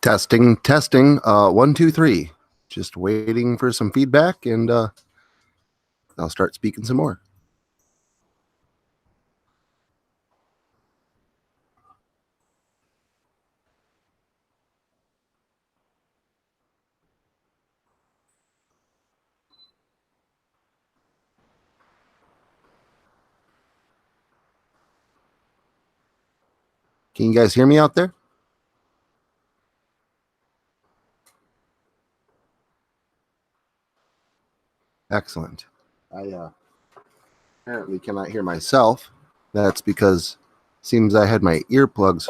Testing, testing. 1, 2, 3. Just waiting for some feedback, and I'll start speaking some more. Can you guys hear me out there? Excellent. I apparently cannot hear myself. That's because it seems I had my earplugs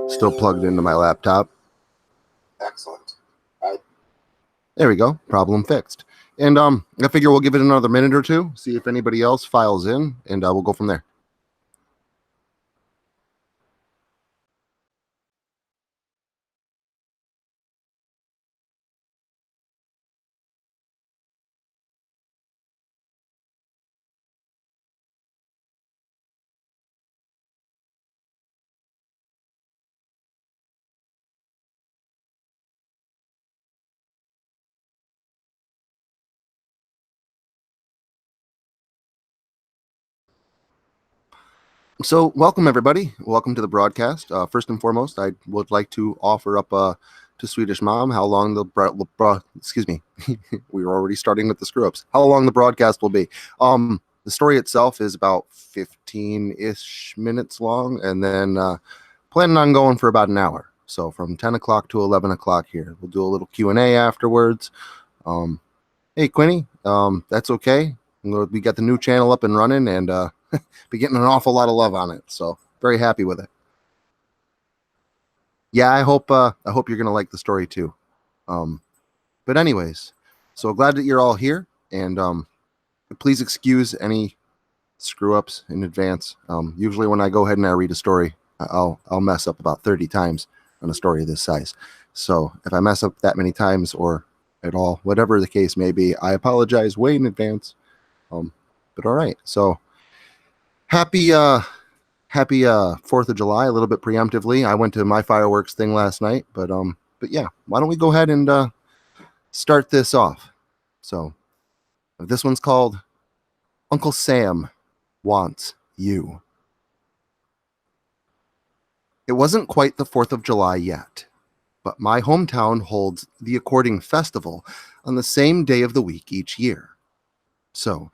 still plugged into my laptop. Excellent. There we go. Problem fixed. And I figure we'll give it another minute or two, see if anybody else files in, and we'll go from there. So, welcome everybody. Welcome to the broadcast. First and foremost, I would like to offer up to Swedish Mom how long excuse me, we were already starting with the screw ups. How long the broadcast will be. The story itself is about 15-ish minutes long, and then planning on going for about an hour. So from 10 o'clock to 11 o'clock here. We'll do a little Q&A afterwards. Hey Quinny, that's okay. We got the new channel up and running, and be getting an awful lot of love on it, so very happy with it. Yeah, I hope you're gonna like the story too. But anyways, so glad that you're all here, and please excuse any screw ups in advance. Usually when I go ahead and I read a story, I'll mess up about 30 times on a story of this size. So if I mess up that many times or at all, whatever the case may be, I apologize way in advance. But all right, so happy 4th of July, a little bit preemptively. I went to my fireworks thing last night, but yeah, why don't we go ahead and start this off? So this one's called Uncle Sam Wants You. It wasn't quite the 4th of July yet, but my hometown holds the According Festival on the same day of the week each year. So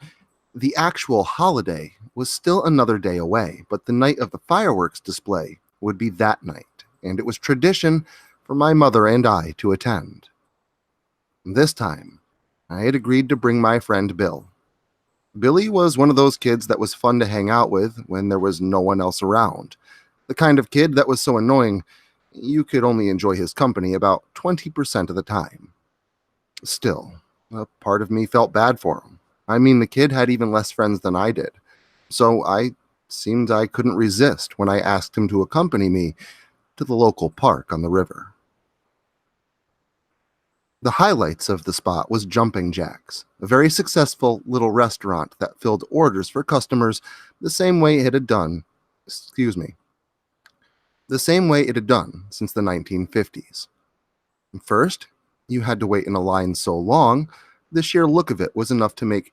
the actual holiday was still another day away, but the night of the fireworks display would be that night, and it was tradition for my mother and I to attend. This time, I had agreed to bring my friend Bill. Billy was one of those kids that was fun to hang out with when there was no one else around. The kind of kid that was so annoying, you could only enjoy his company about 20% of the time. Still, a part of me felt bad for him. I mean, the kid had even less friends than I did. So I couldn't resist when I asked him to accompany me to the local park on the river. The highlights of the spot was Jumping Jacks, a very successful little restaurant that filled orders for customers the same way it had done since the 1950s. First, you had to wait in a line so long, the sheer look of it was enough to make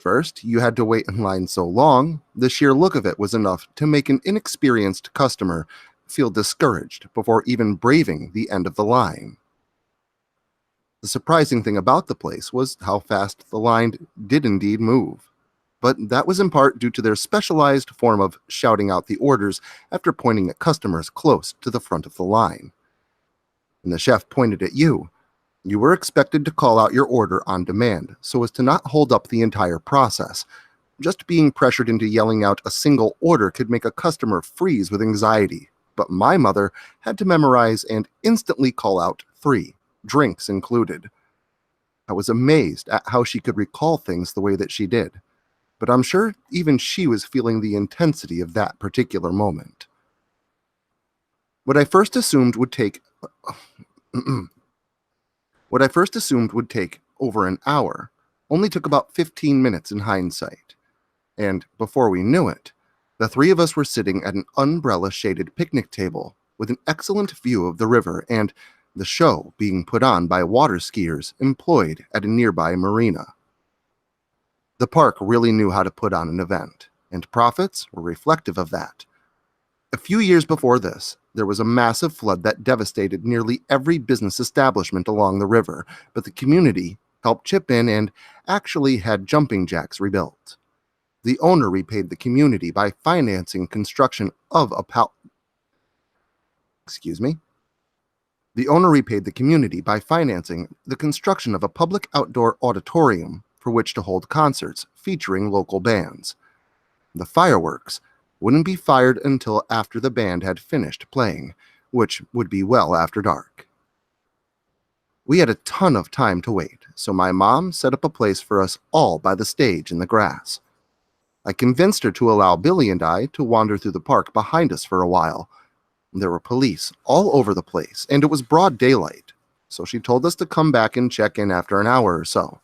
First, you had to wait in line so long, the sheer look of it was enough to make an inexperienced customer feel discouraged before even braving the end of the line. The surprising thing about the place was how fast the line did indeed move, but that was in part due to their specialized form of shouting out the orders after pointing at customers close to the front of the line. When the chef pointed at you, you were expected to call out your order on demand so as to not hold up the entire process. Just being pressured into yelling out a single order could make a customer freeze with anxiety, but my mother had to memorize and instantly call out 3, drinks included. I was amazed at how she could recall things the way that she did, but I'm sure even she was feeling the intensity of that particular moment. What I first assumed would take over an hour only took about 15 minutes in hindsight. And before we knew it, the 3 of us were sitting at an umbrella-shaded picnic table with an excellent view of the river and the show being put on by water skiers employed at a nearby marina. The park really knew how to put on an event, and profits were reflective of that. A few years before this, there was a massive flood that devastated nearly every business establishment along the river, but the community helped chip in and actually had jumping jacks rebuilt. The owner repaid the community by financing construction of a The owner repaid the community by financing the construction of a public outdoor auditorium for which to hold concerts featuring local bands. The fireworks wouldn't be fired until after the band had finished playing, which would be well after dark. We had a ton of time to wait, so my mom set up a place for us all by the stage in the grass. I convinced her to allow Billy and I to wander through the park behind us for a while. There were police all over the place, and it was broad daylight, so she told us to come back and check in after an hour or so.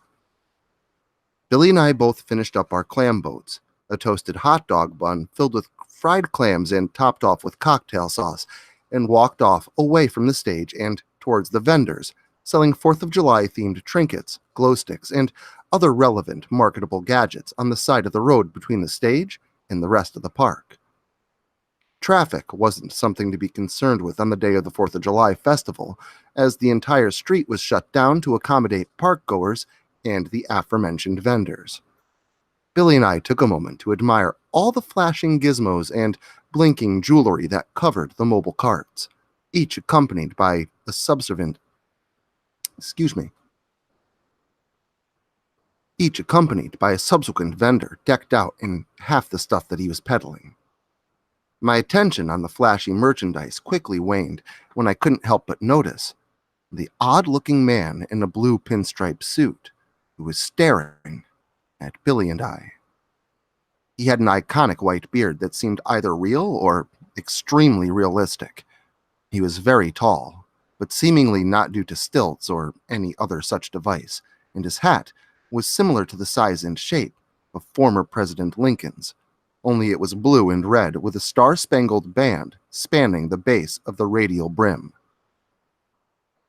Billy and I both finished up our clam boats, a toasted hot dog bun filled with fried clams and topped off with cocktail sauce, and walked off away from the stage and towards the vendors, selling 4th of July themed trinkets, glow sticks, and other relevant marketable gadgets on the side of the road between the stage and the rest of the park. Traffic wasn't something to be concerned with on the day of the 4th of July festival, as the entire street was shut down to accommodate park-goers and the aforementioned vendors. Billy and I took a moment to admire all the flashing gizmos and blinking jewelry that covered the mobile carts, each accompanied by a subsequent vendor decked out in half the stuff that he was peddling. My attention on the flashy merchandise quickly waned when I couldn't help but notice the odd-looking man in a blue pinstripe suit who was staring at Billy and I. He had an iconic white beard that seemed either real or extremely realistic. He was very tall, but seemingly not due to stilts or any other such device, and his hat was similar to the size and shape of former President Lincoln's, only it was blue and red with a star-spangled band spanning the base of the radial brim.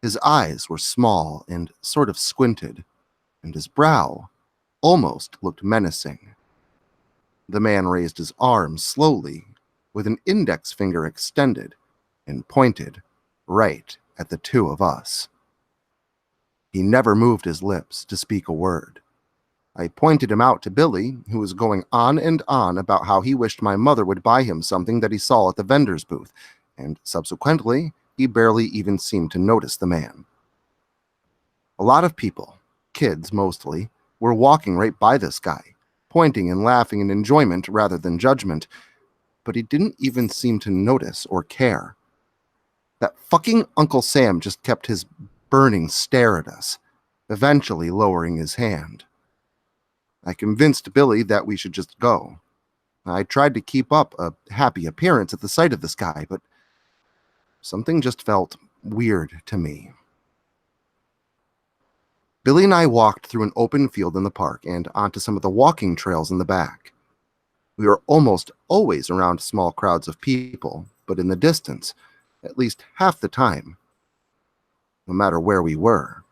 His eyes were small and sort of squinted, and his brow almost looked menacing. The man raised his arm slowly, with an index finger extended, and pointed right at the two of us. He never moved his lips to speak a word. I pointed him out to Billy, who was going on and on about how he wished my mother would buy him something that he saw at the vendor's booth, and subsequently, he barely even seemed to notice the man. A lot of people, kids mostly, were walking right by this guy, pointing and laughing in enjoyment rather than judgment, but he didn't even seem to notice or care. That fucking Uncle Sam just kept his burning stare at us, eventually lowering his hand. I convinced Billy that we should just go. I tried to keep up a happy appearance at the sight of this guy, but something just felt weird to me. Billy and I walked through an open field in the park and onto some of the walking trails in the back. We were almost always around small crowds of people, but in the distance, at least half the time, no matter where we were,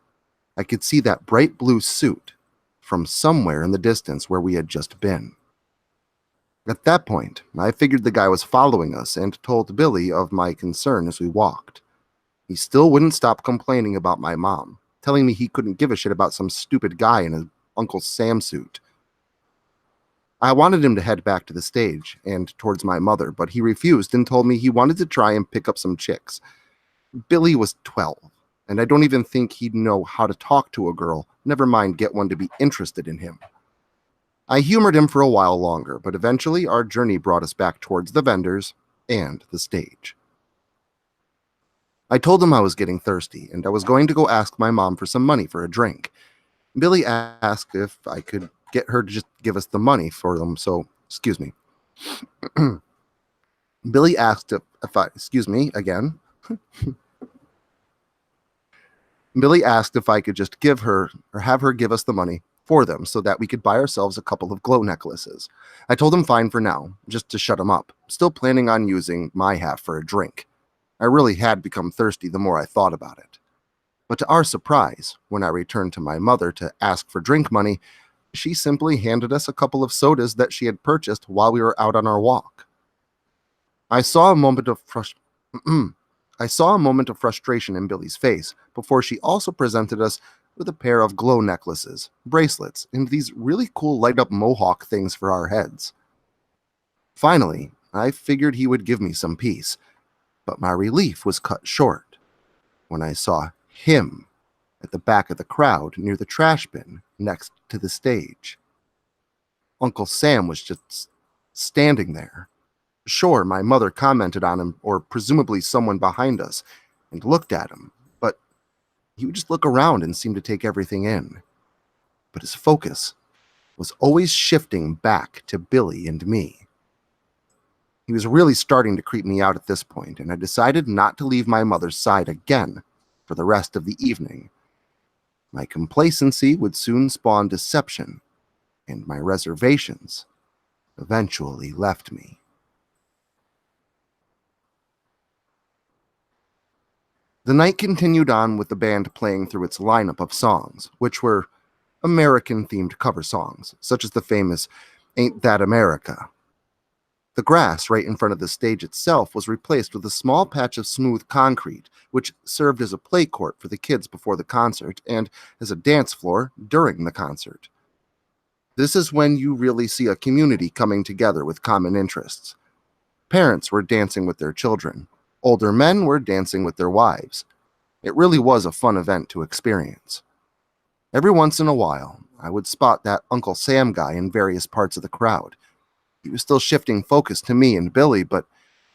I could see that bright blue suit from somewhere in the distance where we had just been. At that point, I figured the guy was following us and told Billy of my concern as we walked. He still wouldn't stop complaining about my mom, telling me he couldn't give a shit about some stupid guy in his Uncle Sam suit. I wanted him to head back to the stage and towards my mother, but he refused and told me he wanted to try and pick up some chicks. Billy was 12, and I don't even think he'd know how to talk to a girl, never mind get one to be interested in him. I humored him for a while longer, but eventually our journey brought us back towards the vendors and the stage. I told him I was getting thirsty, and I was going to go ask my mom for some money for a drink. Billy asked if I could get her to just give us the money for them, so, Billy asked Billy asked if I could just give her, or have her give us the money for them so that we could buy ourselves a couple of glow necklaces. I told him fine for now, just to shut him up, still planning on using my half for a drink. I really had become thirsty the more I thought about it. But to our surprise, when I returned to my mother to ask for drink money, she simply handed us a couple of sodas that she had purchased while we were out on our walk. I saw a moment of I saw a moment of frustration in Billy's face before she also presented us with a pair of glow necklaces, bracelets, and these really cool light-up mohawk things for our heads. Finally, I figured he would give me some peace, but my relief was cut short when I saw him at the back of the crowd near the trash bin next to the stage. Uncle Sam was just standing there. Sure, my mother commented on him, or presumably someone behind us, and looked at him, but he would just look around and seem to take everything in. But his focus was always shifting back to Billy and me. He was really starting to creep me out at this point, and I decided not to leave my mother's side again for the rest of the evening. My complacency would soon spawn deception, and my reservations eventually left me. The night continued on with the band playing through its lineup of songs, which were American-themed cover songs, such as the famous Ain't That America. The grass right in front of the stage itself was replaced with a small patch of smooth concrete, which served as a play court for the kids before the concert and as a dance floor during the concert. This is when you really see a community coming together with common interests. Parents were dancing with their children. Older men were dancing with their wives. It really was a fun event to experience. Every once in a while, I would spot that Uncle Sam guy in various parts of the crowd. He was still shifting focus to me and Billy, but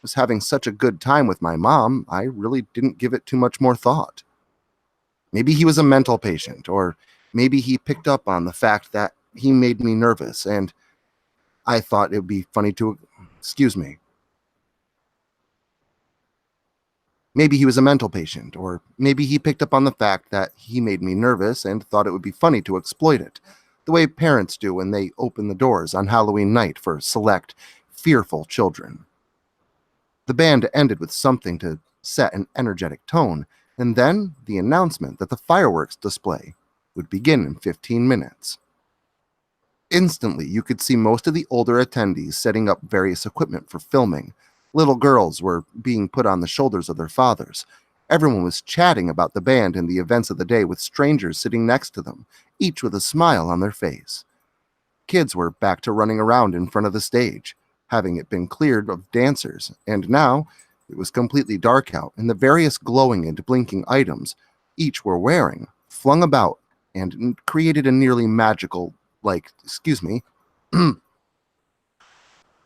was having such a good time with my mom, I really didn't give it too much more thought. Maybe he was a mental patient, or maybe he picked up on the fact that he made me nervous, and I thought it would be funny to... Excuse me. Maybe he was a mental patient, or maybe he picked up on the fact that he made me nervous and thought it would be funny to exploit it, the way parents do when they open the doors on Halloween night for select, fearful children. The band ended with something to set an energetic tone, and then the announcement that the fireworks display would begin in 15 minutes. Instantly, you could see most of the older attendees setting up various equipment for filming. Little girls were being put on the shoulders of their fathers. Everyone was chatting about the band and the events of the day with strangers sitting next to them, each with a smile on their face. Kids were back to running around in front of the stage, having it been cleared of dancers, and now it was completely dark out, and the various glowing and blinking items each were wearing flung about and created a nearly magical,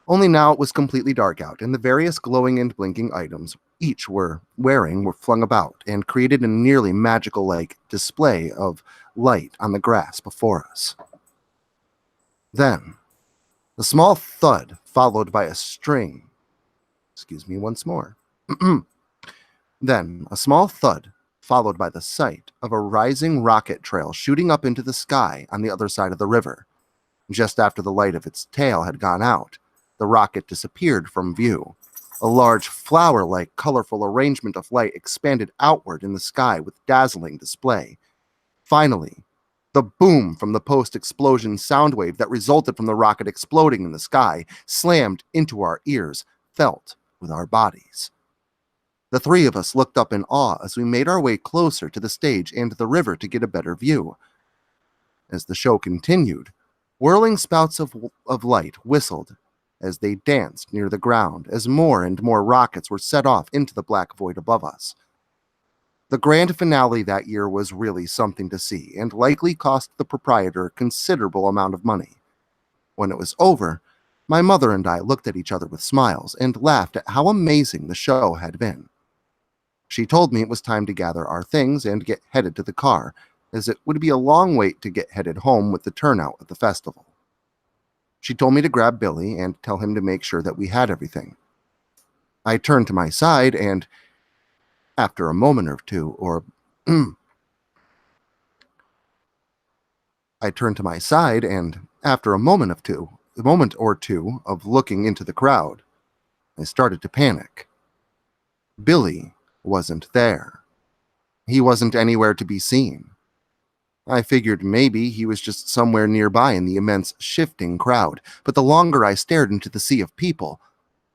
Only now it was completely dark out, and the various glowing and blinking items each were wearing were flung about and created a nearly magical-like display of light on the grass before us. Then, a small thud followed by a string. Excuse me once more. Then, a small thud followed by the sight of a rising rocket trail shooting up into the sky on the other side of the river. Just after the light of its tail had gone out, the rocket disappeared from view. A large flower-like colorful arrangement of light expanded outward in the sky with dazzling display. Finally, the boom from the post-explosion sound wave that resulted from the rocket exploding in the sky slammed into our ears, felt with our bodies. The three of us looked up in awe as we made our way closer to the stage and the river to get a better view. As the show continued, whirling spouts of light whistled as they danced near the ground as more and more rockets were set off into the black void above us. The grand finale that year was really something to see and likely cost the proprietor a considerable amount of money. When it was over, my mother and I looked at each other with smiles and laughed at how amazing the show had been. She told me it was time to gather our things and get headed to the car, as it would be a long wait to get headed home with the turnout at the festival. She told me to grab Billy and tell him to make sure that we had everything. I turned to my side and, after a moment or two, a moment or two of looking into the crowd, I started to panic. Billy wasn't there. He wasn't anywhere to be seen. I figured maybe he was just somewhere nearby in the immense shifting crowd, but the longer I stared into the sea of people,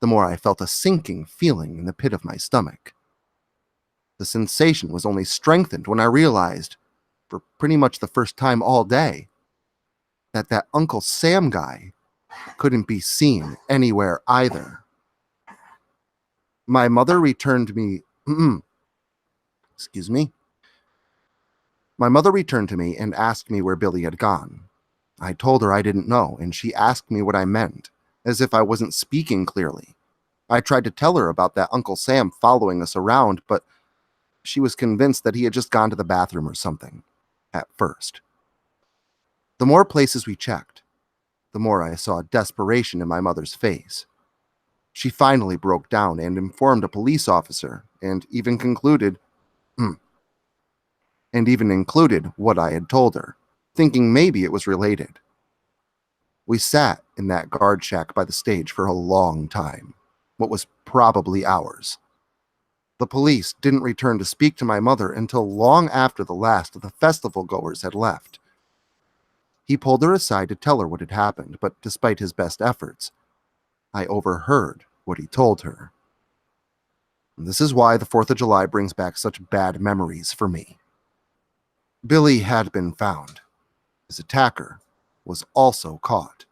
the more I felt a sinking feeling in the pit of my stomach. The sensation was only strengthened when I realized, for pretty much the first time all day, that Uncle Sam guy couldn't be seen anywhere either. My mother returned me, excuse me. My mother returned to me and asked me where Billy had gone. I told her I didn't know, and she asked me what I meant, as if I wasn't speaking clearly. I tried to tell her about that Uncle Sam following us around, but she was convinced that he had just gone to the bathroom or something, at first. The more places we checked, the more I saw desperation in my mother's face. She finally broke down and informed a police officer, and even included what I had told her, thinking maybe it was related. We sat in that guard shack by the stage for a long time, what was probably hours. The police didn't return to speak to my mother until long after the last of the festival goers had left. He pulled her aside to tell her what had happened, but despite his best efforts, I overheard what he told her. This is why the 4th of July brings back such bad memories for me. Billy had been found. His attacker was also caught,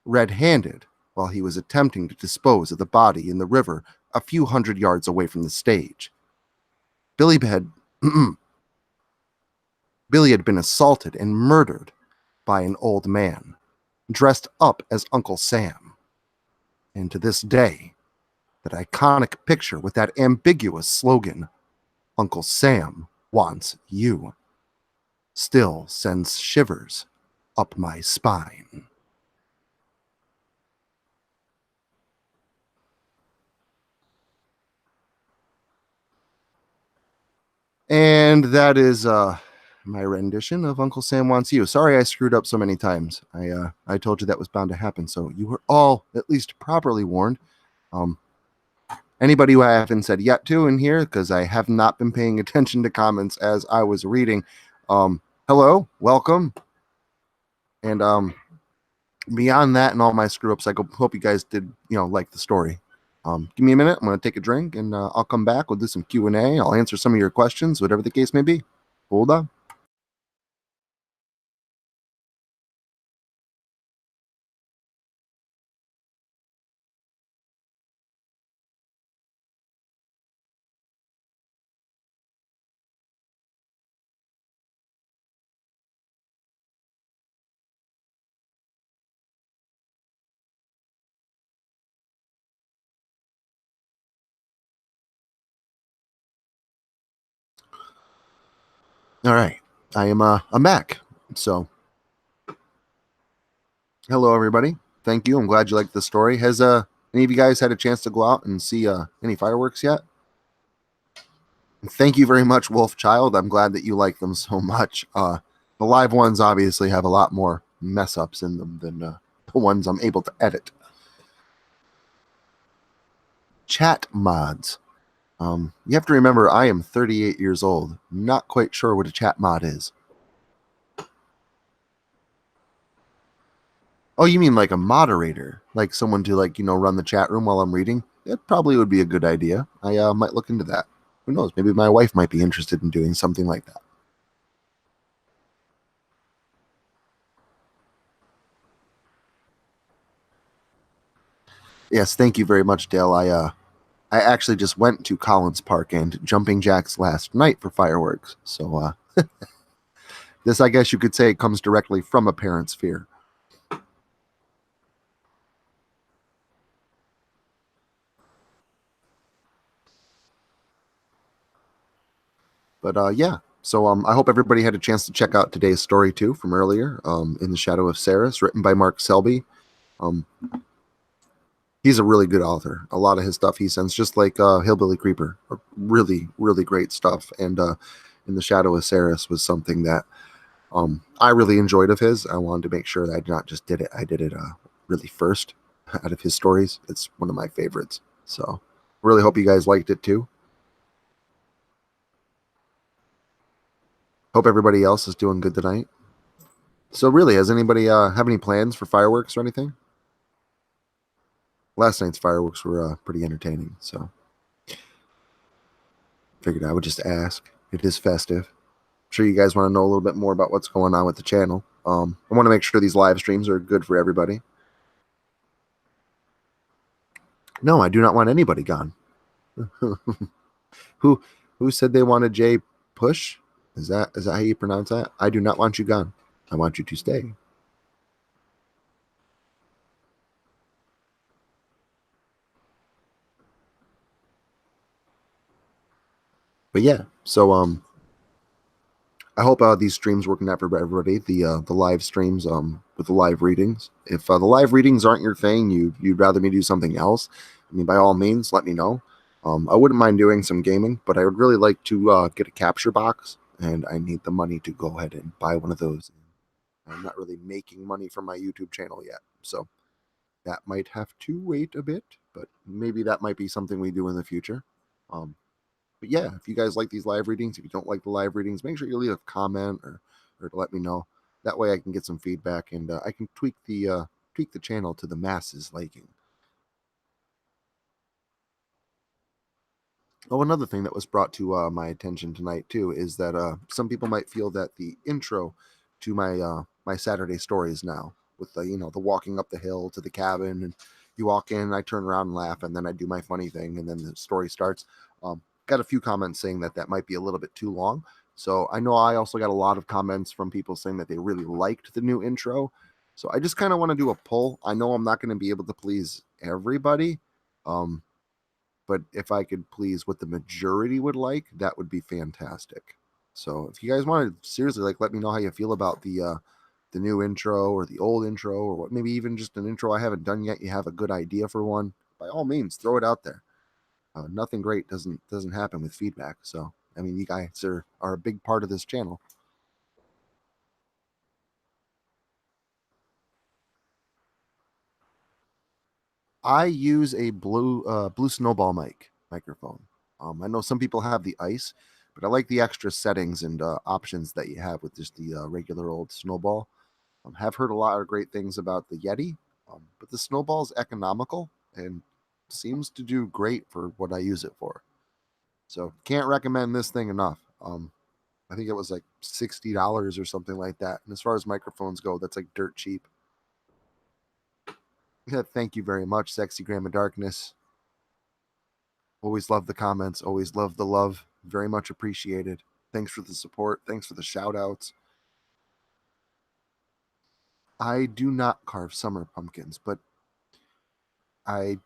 red-handed, while he was attempting to dispose of the body in the river a few hundred yards away from the stage. Billy had been assaulted and murdered by an old man, dressed up as Uncle Sam. And to this day, that iconic picture with that ambiguous slogan, "Uncle Sam wants you," still sends shivers up my spine. And that is my rendition of Uncle Sam Wants You. Sorry I screwed up so many times. I told you that was bound to happen, so you were all at least properly warned. Anybody who I haven't said yet to in here, because I have not been paying attention to comments as I was reading, hello, welcome. And beyond that and all my screw ups, I hope you guys did, like the story. Give me a minute. I'm going to take a drink, and I'll come back. We'll do some Q&A. I'll answer some of your questions, whatever the case may be. Hold on. All right. I'm back. So, hello, everybody. Thank you. I'm glad you liked the story. Has any of you guys had a chance to go out and see any fireworks yet? Thank you very much, Wolf Child. I'm glad that you like them so much. The live ones obviously have a lot more mess ups in them than the ones I'm able to edit. Chat mods. You have to remember, I am 38 years old. Not quite sure what a chat mod is. Oh, you mean like a moderator? Like someone to run the chat room while I'm reading? That probably would be a good idea. I might look into that. Who knows? Maybe my wife might be interested in doing something like that. Yes, thank you very much, Dale. I actually just went to Collins Park and Jumping Jacks last night for fireworks. So this, I guess you could say, comes directly from a parent's fear. But yeah, so I hope everybody had a chance to check out today's story too from earlier, In the Shadow of Saris, written by Mark Selby. He's a really good author. A lot of his stuff he sends, just like Hillbilly Creeper, really, really great stuff. And In the Shadow of Saris was something that I really enjoyed of his. I wanted to make sure that I not just did it, I did it really first out of his stories. It's one of my favorites. So really hope you guys liked it too. Hope everybody else is doing good tonight. So really, has anybody have any plans for fireworks or anything? Last night's fireworks were pretty entertaining, so figured I would just ask. It is festive. I'm sure you guys want to know a little bit more about what's going on with the channel. I want to make sure these live streams are good for everybody. No, I do not want anybody gone. who who said they wanted Jay Push? Is that how you pronounce that? I do not want you gone. I want you to stay. But yeah, so I hope these streams working out for everybody. The live streams with the live readings. If the live readings aren't your thing, you'd rather me do something else, I mean, by all means, let me know. I wouldn't mind doing some gaming, but I would really like to get a capture box, and I need the money to go ahead and buy one of those. I'm not really making money from my YouTube channel yet, so that might have to wait a bit. But maybe that might be something we do in the future. Um, but yeah, if you guys like these live readings, if you don't like the live readings, make sure you leave a comment or to let me know. That way I can get some feedback and I can tweak the channel to the masses liking. Oh, another thing that was brought to my attention tonight too is that some people might feel that the intro to my Saturday stories now, with the the walking up the hill to the cabin, and you walk in, I turn around and laugh, and then I do my funny thing, and then the story starts. Got a few comments saying that that might be a little bit too long. So I know I also got a lot of comments from people saying that they really liked the new intro. So I just kind of want to do a poll. I know I'm not going to be able to please everybody. Um, but if I could please what the majority would like, that would be fantastic. So if you guys want to seriously let me know how you feel about the new intro or the old intro or what, maybe even just an intro I haven't done yet. You have a good idea for one, by all means, throw it out there. Nothing great doesn't happen with feedback. So I mean, you guys are a big part of this channel. I use a blue snowball microphone. I know some people have the ice, but I like the extra settings and options that you have with just the regular old snowball. Have heard a lot of great things about the Yeti, but the snowball is economical and seems to do great for what I use it for. So can't recommend this thing enough. I think it was like $60 or something like that. And as far as microphones go, that's like dirt cheap. Yeah, thank you very much, Sexy Grandma Darkness. Always love the comments. Always love the love. Very much appreciated. Thanks for the support. Thanks for the shout outs. I do not carve summer pumpkins, but I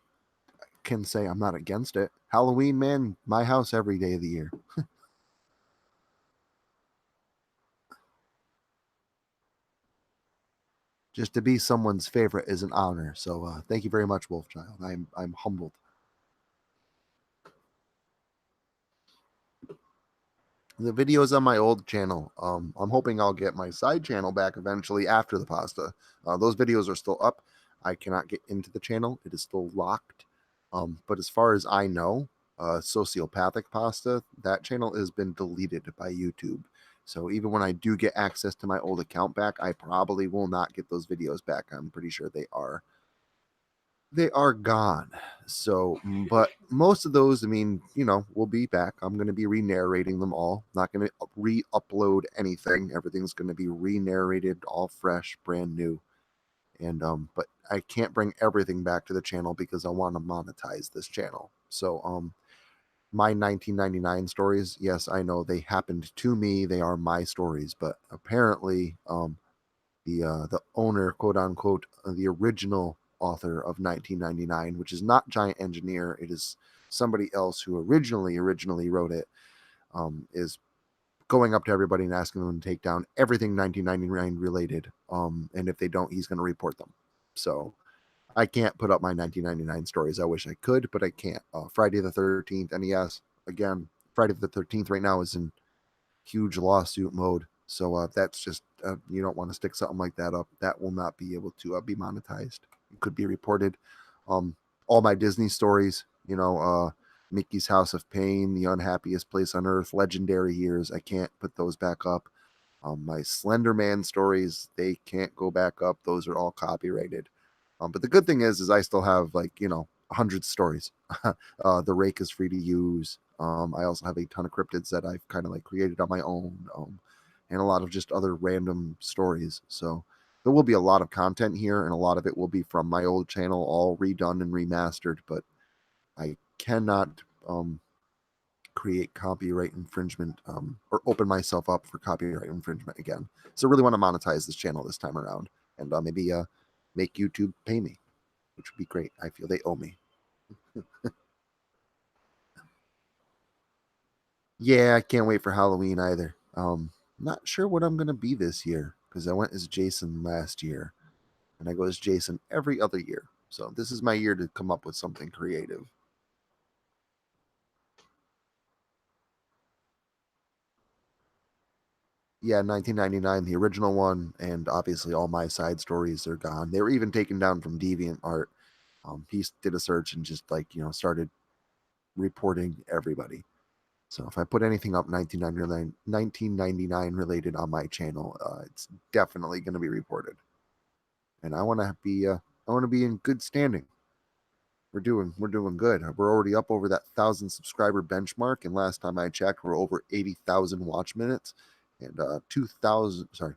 can say I'm not against it. Halloween, man, my house every day of the year. Just to be someone's favorite is an honor. So thank you very much, Wolfchild. I'm humbled. The videos on my old channel. I'm hoping I'll get my side channel back eventually after the pasta. Those videos are still up. I cannot get into the channel. It is still locked. But as far as I know, sociopathic pasta, that channel has been deleted by YouTube. So even when I do get access to my old account back, I probably will not get those videos back. I'm pretty sure they are gone. So, but most of those, I mean, will be back. I'm going to be re-narrating them all. Not going to re-upload anything. Everything's going to be re-narrated, all fresh, brand new. And but I can't bring everything back to the channel because I want to monetize this channel. So, my 1999 stories, yes, I know they happened to me. They are my stories, but apparently, the owner, quote unquote, the original author of 1999, which is not Giant Engineer. It is somebody else who originally wrote it. Is going up to everybody and asking them to take down everything 1999 related. And if they don't, he's going to report them. So I can't put up my 1999 stories. I wish I could, but I can't. Friday the 13th, NES. Again, Friday the 13th right now is in huge lawsuit mode. So that's just you don't want to stick something like that up. That will not be able to be monetized. It could be reported. All my Disney stories, Mickey's House of Pain, The Unhappiest Place on Earth, Legendary Years. I can't put those back up. My Slender Man stories, they can't go back up. Those are all copyrighted. But the good thing is I still have, like, 100 stories. The Rake is free to use. I also have a ton of cryptids that I've kind of like created on my own, and a lot of just other random stories. So there will be a lot of content here, and a lot of it will be from my old channel, all redone and remastered. But I cannot create copyright infringement, or open myself up for copyright infringement again. So I really want to monetize this channel this time around, and maybe make YouTube pay me, which would be great. I feel they owe me. Yeah, I can't wait for Halloween either. Not sure what I'm gonna be this year because I went as Jason last year, and I go as Jason every other year. So this is my year to come up with something creative. Yeah, 1999, the original one, and obviously all my side stories are gone. They were even taken down from DeviantArt. He did a search and just, like, started reporting everybody. So if I put anything up 1999 related on my channel, it's definitely going to be reported. And I want to be in good standing. We're doing good. We're already up over that 1,000 subscriber benchmark, and last time I checked, we're over 80,000 watch minutes, and 2,000 sorry,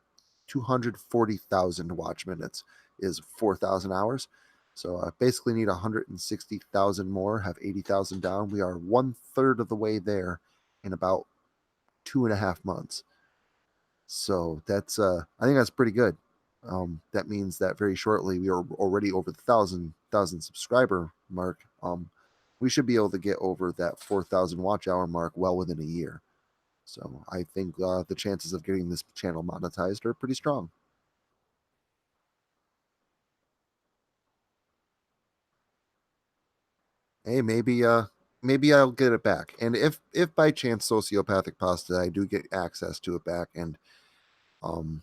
240,000 watch minutes is 4,000 hours. So I basically need 160,000 more, have 80,000 down. We are one third of the way there in about 2.5 months. So that's I think that's pretty good. That means that very shortly we are already over the thousand subscriber mark. We should be able to get over that 4,000 watch hour mark well within a year. So I think the chances of getting this channel monetized are pretty strong. Hey, maybe I'll get it back. And if by chance sociopathic pasta I do get access to it back, and um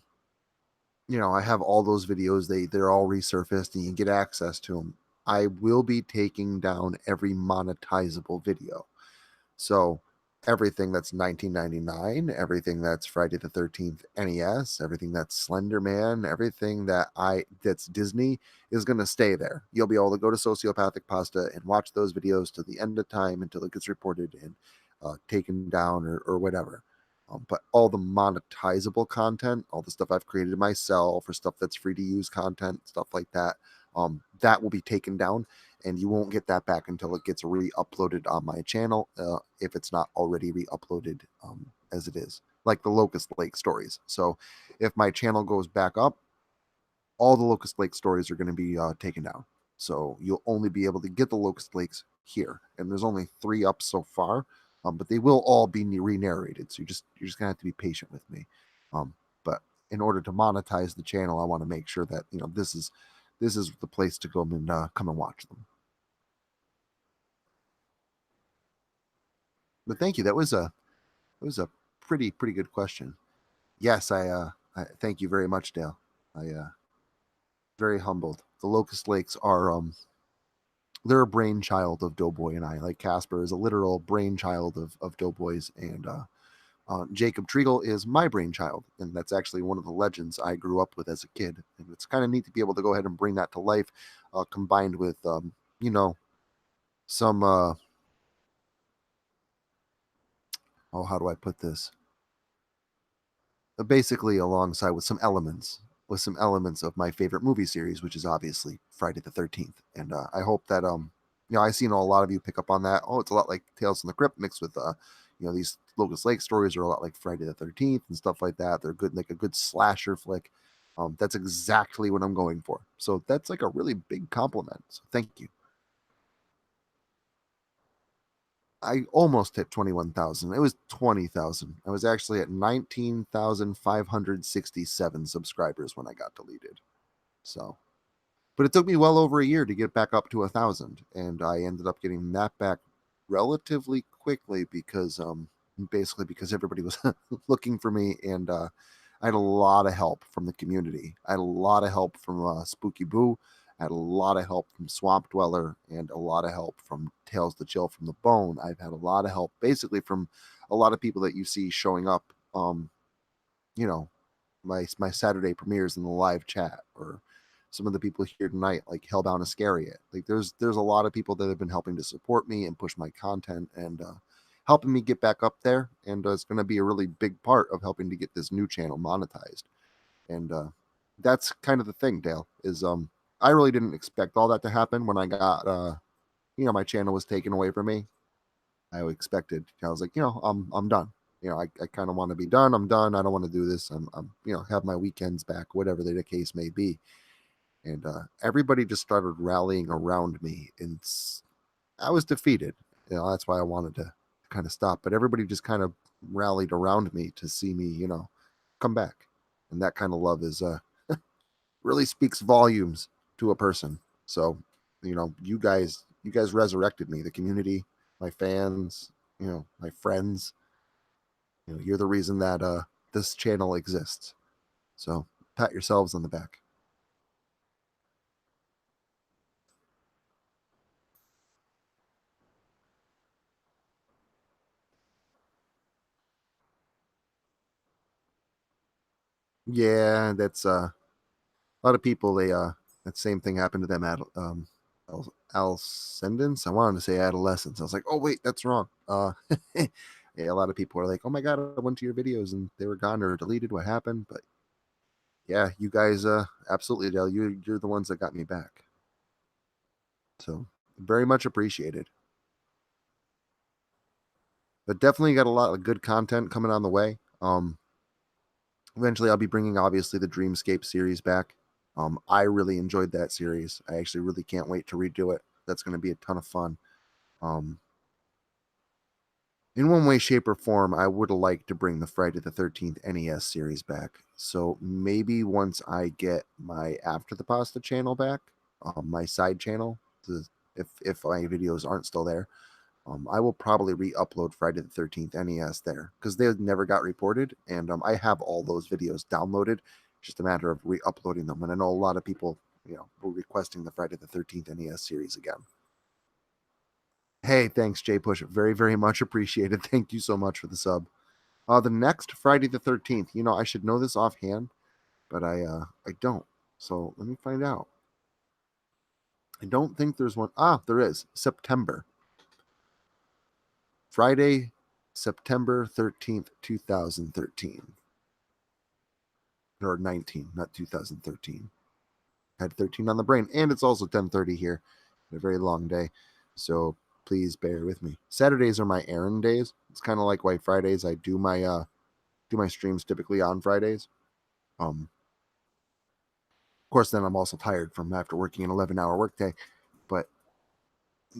I have all those videos. They're all resurfaced, and you get access to them. I will be taking down every monetizable video. So everything that's 1999, everything that's Friday the 13th NES, everything that's Slender Man, everything that's Disney is going to stay there. You'll be able to go to Sociopathic Pasta and watch those videos to the end of time until it gets reported and taken down, or whatever. But all the monetizable content, all the stuff I've created myself, or stuff that's free to use content, stuff like that, that will be taken down, and you won't get that back until it gets re-uploaded on my channel, if it's not already re-uploaded, as it is, like the Locust Lake stories. So if my channel goes back up, all the Locust Lake stories are going to be taken down. So you'll only be able to get the Locust Lakes here, and there's only 3 up so far, but they will all be re-narrated. So you're just gonna have to be patient with me. But in order to monetize the channel, I want to make sure that this is the place to go and come and watch them. But thank you. That was a pretty good question. Yes, I thank you very much, Dale. I very humbled. The Locust Lakes are they're a brainchild of Doughboy and I. Like, Casper is a literal brainchild of Doughboy's, and Jacob Treagle is my brainchild, and that's actually one of the legends I grew up with as a kid. And it's kind of neat to be able to go ahead and bring that to life, combined with you know some oh, how do I put this? Basically, alongside with some elements of my favorite movie series, which is obviously Friday the 13th. And I hope that I've seen a lot of you pick up on that. Oh, it's a lot like Tales from the Crypt mixed with these Locust Lake stories are a lot like Friday the 13th and stuff like that. They're good, like a good slasher flick. That's exactly what I'm going for. So that's like a really big compliment. So thank you. I almost hit 21,000. It was 20,000. I was actually at 19,567 subscribers when I got deleted. So, but it took me well over a year to get back up to 1,000, and I ended up getting that back relatively quickly because basically because everybody was looking for me, and I had a lot of help from the community. I had a lot of help from Spooky Boo. I had a lot of help from Swamp Dweller, and a lot of help from Tales to Chill from the Bone. I've had a lot of help basically from a lot of people that you see showing up, my Saturday premieres in the live chat, or some of the people here tonight, like Hellbound Iscariot. Like there's a lot of people that have been helping to support me and push my content, and helping me get back up there. And it's going to be a really big part of helping to get this new channel monetized. And that's kind of the thing, Dale, is I really didn't expect all that to happen when I got my channel was taken away from me. I expected, I was like, I'm done. I kind of want to be done. I'm done. I don't want to do this. I'm have my weekends back, whatever the case may be. And everybody just started rallying around me, and I was defeated. That's why I wanted to kind of stop. But everybody just kind of rallied around me to see me, come back. And that kind of love is really speaks volumes to a person. So, you guys resurrected me, the community, my fans, my friends. You're the reason that this channel exists. So, pat yourselves on the back. Yeah, that's a lot of people. They that same thing happened to them at ascendance. I wanted to say adolescence. I was like, oh wait, that's wrong. Yeah, a lot of people are like, oh my god, I went to your videos and they were gone or deleted. What happened? But yeah, you guys, absolutely, Dale. You're the ones that got me back. So very much appreciated. But definitely got a lot of good content coming on the way. Eventually, I'll be bringing obviously the Dreamscape series back. I really enjoyed that series. I actually really can't wait to redo it. That's going to be a ton of fun. Um, in one way, shape, or form, I would like to bring the Friday the 13th NES series back. So maybe once I get my After the Pasta channel back, my side channel, if my videos aren't still there, I will probably re-upload Friday the 13th NES there, because they never got reported, and I have all those videos downloaded. Just a matter of re-uploading them. And I know a lot of people, were requesting the Friday the 13th NES series again. Hey, thanks, Jay Push. Very, very much appreciated. Thank you so much for the sub. The next Friday the 13th, I should know this offhand, but I don't. So let me find out. I don't think there's one. There is. September. Friday, September 13th, 2013. Or 19, not 2013. I had 13 on the brain, and it's also 10:30 here. A very long day. So please bear with me. Saturdays are my errand days. It's kind of like why Fridays I do my streams typically on Fridays. Of course, then I'm also tired from after working an 11-hour workday, but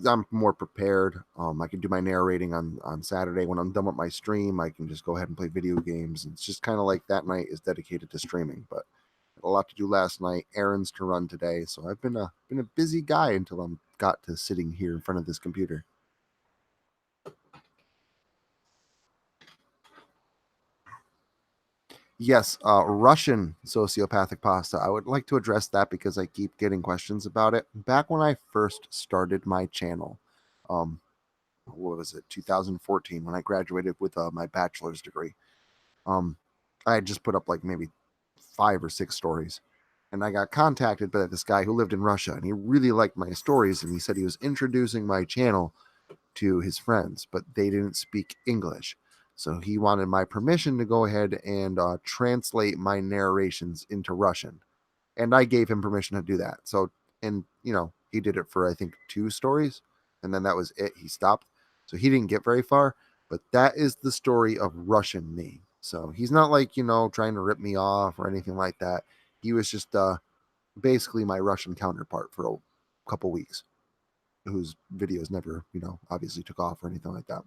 I'm more prepared. I can do my narrating on Saturday when I'm done with my stream. I can just go ahead and play video games. It's just kind of like that night is dedicated to streaming. But a lot to do last night, errands to run today. So I've been a busy guy until I'm got to sitting here in front of this computer. Yes, Russian sociopathic pasta. I would like to address that because I keep getting questions about it. Back when I first started my channel, um, what was it, 2014, when I graduated with my bachelor's degree. I had just put up like maybe 5 or 6 stories, and I got contacted by this guy who lived in Russia, and he really liked my stories, and he said he was introducing my channel to his friends, but they didn't speak English. So he wanted my permission to go ahead and translate my narrations into Russian. And I gave him permission to do that. So, and he did it for I think 2 stories, and then that was it. He stopped. So he didn't get very far. But that is the story of Russian me. So he's not like, trying to rip me off or anything like that. He was just basically my Russian counterpart for a couple weeks, whose videos never, obviously took off or anything like that.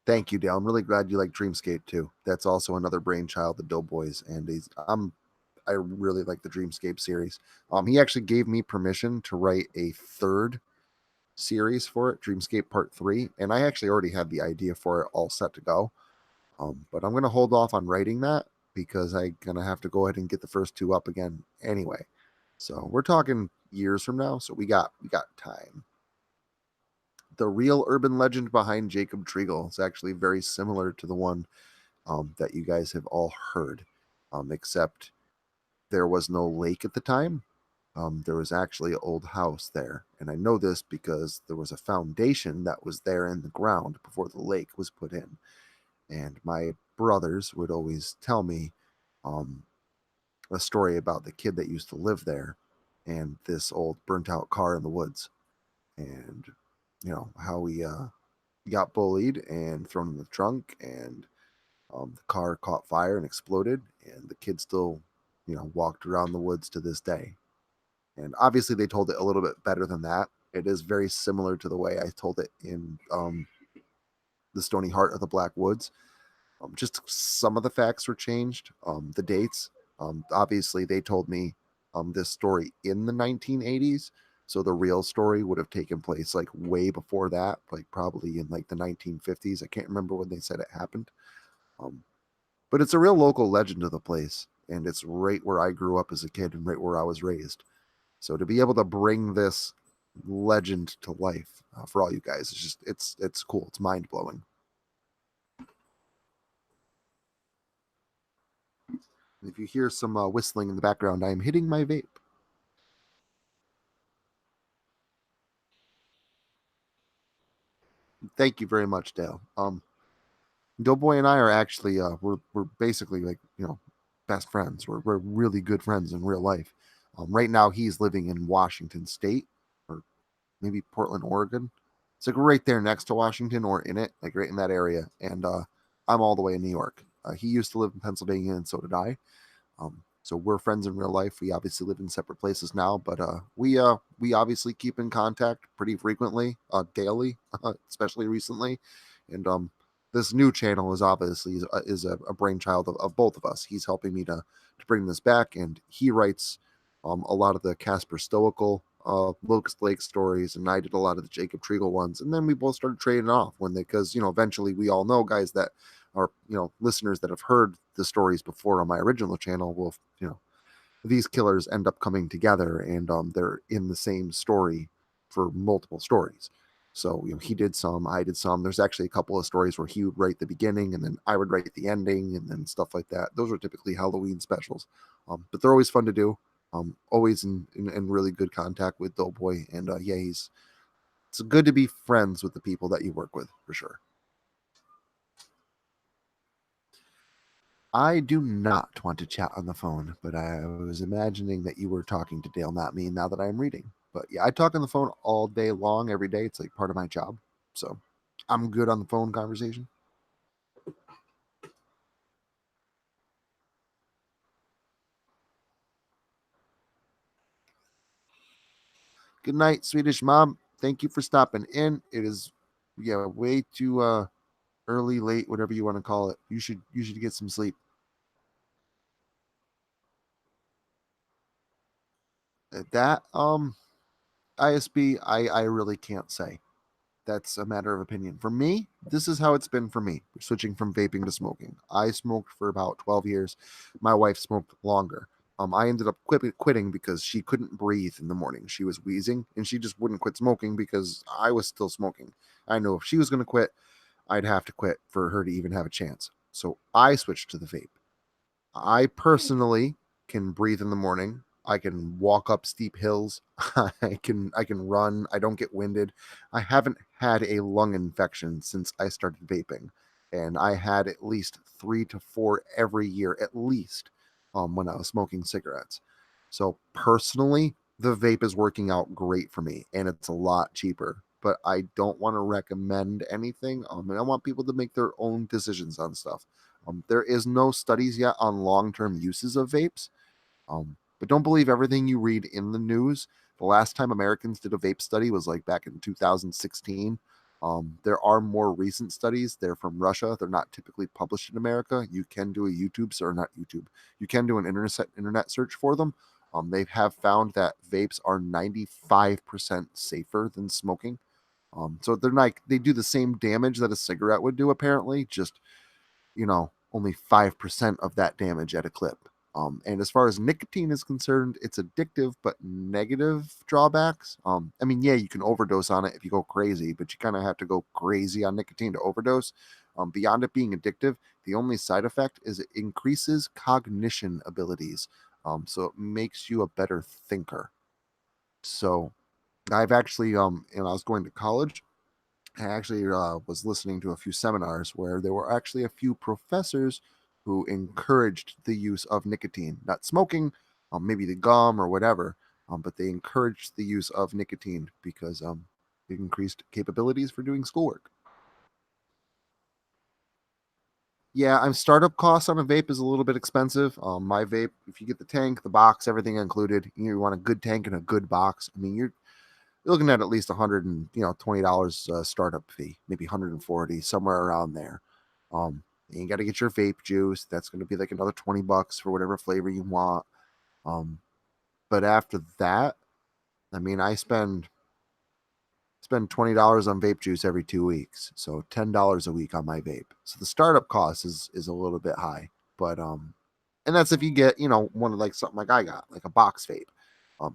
Thank you, Dale. I'm really glad you like Dreamscape too. That's also another brainchild, the Doughboys, and I really like the Dreamscape series. He actually gave me permission to write a third series for it, Dreamscape Part 3, and I actually already had the idea for it all set to go. But I'm gonna hold off on writing that because I'm gonna have to go ahead and get the first 2 up again anyway. So we're talking years from now, so we got time. The real urban legend behind Jacob Treagle is actually very similar to the one that you guys have all heard, except there was no lake at the time. There was actually an old house there. And I know this because there was a foundation that was there in the ground before the lake was put in. And my brothers would always tell me um, a story about the kid that used to live there and this old burnt out car in the woods. And, how he got bullied and thrown in the trunk, and the car caught fire and exploded. And the kid still, walked around the woods to this day. And obviously, they told it a little bit better than that. It is very similar to the way I told it in The Stony Heart of the Black Woods. Just some of the facts were changed, the dates. Obviously, they told me this story in the 1980s. So the real story would have taken place like way before that, like probably in like the 1950s. I can't remember when they said it happened. Um, but it's a real local legend of the place. And it's right where I grew up as a kid and right where I was raised. So to be able to bring this legend to life for all you guys, it's cool. It's mind blowing. If you hear some whistling in the background, I am hitting my vape. Thank you very much, Dale. Doughboy and I are actually we're basically like best friends. We're really good friends in real life. Right now he's living in Washington State, or maybe Portland, Oregon. It's like right there next to Washington or in it, like right in that area. And I'm all the way in New York. He used to live in Pennsylvania, and so did I. So we're friends in real life. We obviously live in separate places now, but we obviously keep in contact pretty frequently, daily, especially recently. And this new channel is obviously is a brainchild of both of us. He's helping me to bring this back, and he writes a lot of the Casper Stoical Locust Lake stories, and I did a lot of the Jacob Treagle ones. And then we both started trading off because eventually we all know guys that are listeners that have heard the stories before on my original channel will these killers end up coming together, and they're in the same story for multiple stories. So he did some, I did some. There's actually a couple of stories where he would write the beginning and then I would write the ending and then stuff like that. Those are typically Halloween specials, but they're always fun to do. Always in really good contact with Doughboy, and yeah, it's good to be friends with the people that you work with for sure. I do not want to chat on the phone, but I was imagining that you were talking to Dale, not me, now that I'm reading. But yeah, I talk on the phone all day long, every day. It's like part of my job. So I'm good on the phone conversation. Good night, Swedish Mom. Thank you for stopping in. It is, yeah, way too early, late, whatever you want to call it. You should get some sleep. That ISB, I really can't say. That's a matter of opinion. For me, this is how it's been for me, switching from vaping to smoking. I smoked for about 12 years. My wife smoked longer. I ended up quitting because she couldn't breathe in the morning. She was wheezing, and she just wouldn't quit smoking because I was still smoking. I know if she was going to quit, I'd have to quit for her to even have a chance. So I switched to the vape. I personally can breathe in the morning. I can walk up steep hills. I can run. I don't get winded. I haven't had a lung infection since I started vaping, and I had at least 3 to 4 every year at least when I was smoking cigarettes. So personally, the vape is working out great for me, and it's a lot cheaper. But I don't want to recommend anything. And I want people to make their own decisions on stuff. There is no studies yet on long-term uses of vapes, but don't believe everything you read in the news. The last time Americans did a vape study was like back in 2016. There are more recent studies. They're from Russia. They're not typically published in America. You can do a YouTube or not YouTube. You can do an internet search for them. They have found that vapes are 95% safer than smoking. So they're like they do the same damage that a cigarette would do apparently, just only 5% of that damage at a clip. And as far as nicotine is concerned, it's addictive, but negative drawbacks. I mean, yeah, you can overdose on it if you go crazy, but you kind of have to go crazy on nicotine to overdose. Beyond it being addictive, the only side effect is it increases cognition abilities. So it makes you a better thinker. So I've actually, and I was going to college. I actually was listening to a few seminars where there were actually a few professors who encouraged the use of nicotine, not smoking, maybe the gum or whatever, but they encouraged the use of nicotine because it increased capabilities for doing schoolwork. Yeah, I'm startup costs on a vape is a little bit expensive. My vape, if you get the tank, the box, everything included, you want a good tank and a good box. I mean, you're looking at least 100 and $20 startup fee, maybe 140, somewhere around there. You got to get your vape juice. That's going to be like another $20 for whatever flavor you want. Um, but after that, I mean, I spend $20 on vape juice every 2 weeks, so $10 a week on my vape. So the startup cost is a little bit high, but and that's if you get one of like something like I got, like a box vape.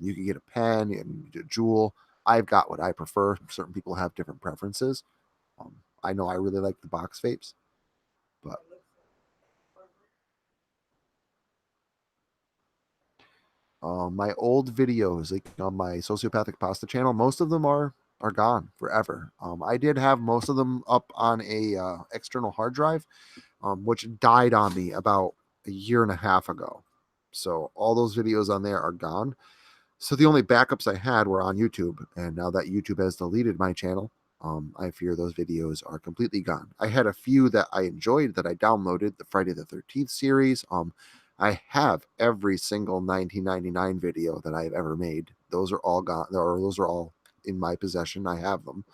You can get a pen and a jewel. I've got what I prefer. Certain people have different preferences. I know I really like the box vapes, but my old videos, like on my sociopathic pasta channel, most of them are gone forever. I did have most of them up on a external hard drive, which died on me about a year and a half ago. So all those videos on there are gone. So the only backups I had were on YouTube, and now that YouTube has deleted my channel, I fear those videos are completely gone. I had a few that I enjoyed that I downloaded, the Friday the 13th series. I have every single 1999 video that I've ever made. Those are all gone, or those are all in my possession. I have them.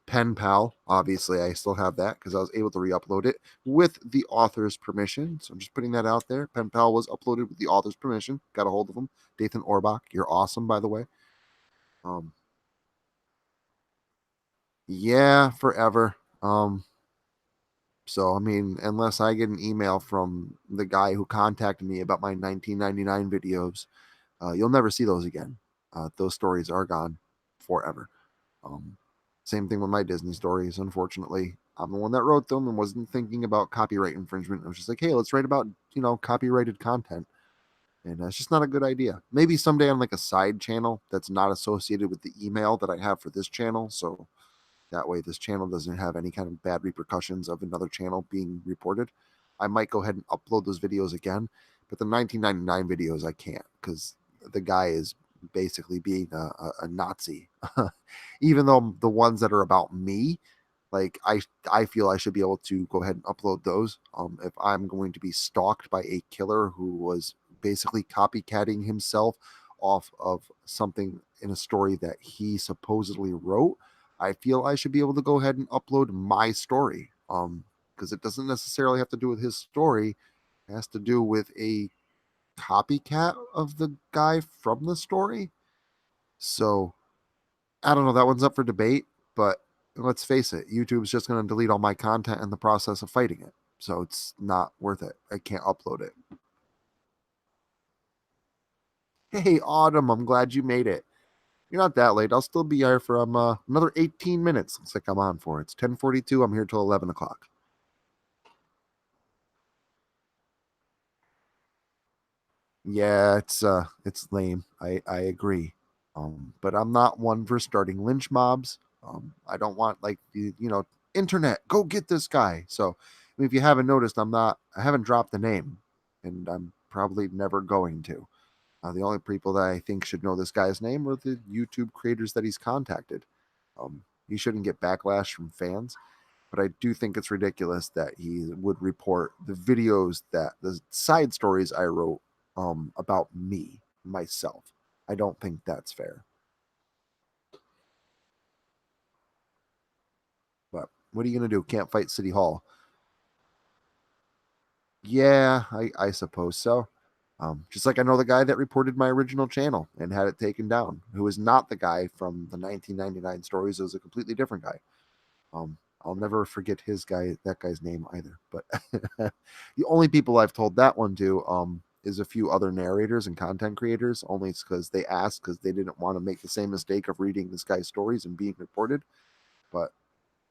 Pen Pal, obviously, I still have that because I was able to re-upload it with the author's permission. So I'm just putting that out there. Pen Pal was uploaded with the author's permission. Got a hold of him. Dathan Orbach, you're awesome, by the way. Um, yeah, forever. So I mean, unless I get an email from the guy who contacted me about my 1999 videos, you'll never see those again. Those stories are gone forever. Um, Same thing with my Disney stories. Unfortunately, I'm the one that wrote them and wasn't thinking about copyright infringement. I was just like, hey, let's write about copyrighted content, and that's just not a good idea. Maybe someday on like a side channel that's not associated with the email that I have for this channel, so that way this channel doesn't have any kind of bad repercussions of another channel being reported. I might go ahead and upload those videos again, but the 1999 videos I can't because the guy is basically being a Nazi. Even though the ones that are about me, like I feel I should be able to go ahead and upload those. If I'm going to be stalked by a killer who was basically copycatting himself off of something in a story that he supposedly wrote, I feel I should be able to go ahead and upload my story. Because it doesn't necessarily have to do with his story. It has to do with a copycat of the guy from the story. So I don't know. That one's up for debate, but let's face it, YouTube's just going to delete all my content in the process of fighting it. So it's not worth it. I can't upload it. Hey, Autumn, I'm glad you made it. You're not that late. I'll still be here for another 18 minutes. Looks like I'm on for it. It's 10:42. I'm here till 11 o'clock. Yeah, it's lame. I agree. But I'm not one for starting lynch mobs. I don't want like internet. Go get this guy. So, I mean, if you haven't noticed, I haven't dropped the name, and I'm probably never going to. The only people that I think should know this guy's name are the YouTube creators that he's contacted. He shouldn't get backlash from fans, but I do think it's ridiculous that he would report the videos that the side stories I wrote about me, myself. I don't think that's fair. But what are you going to do? Can't fight City Hall. Yeah, I suppose so. Just like I know the guy that reported my original channel and had it taken down, who is not the guy from the 1999 stories. It was a completely different guy. I'll never forget that guy's name either. But the only people I've told that one to is a few other narrators and content creators, only because they asked because they didn't want to make the same mistake of reading this guy's stories and being reported. But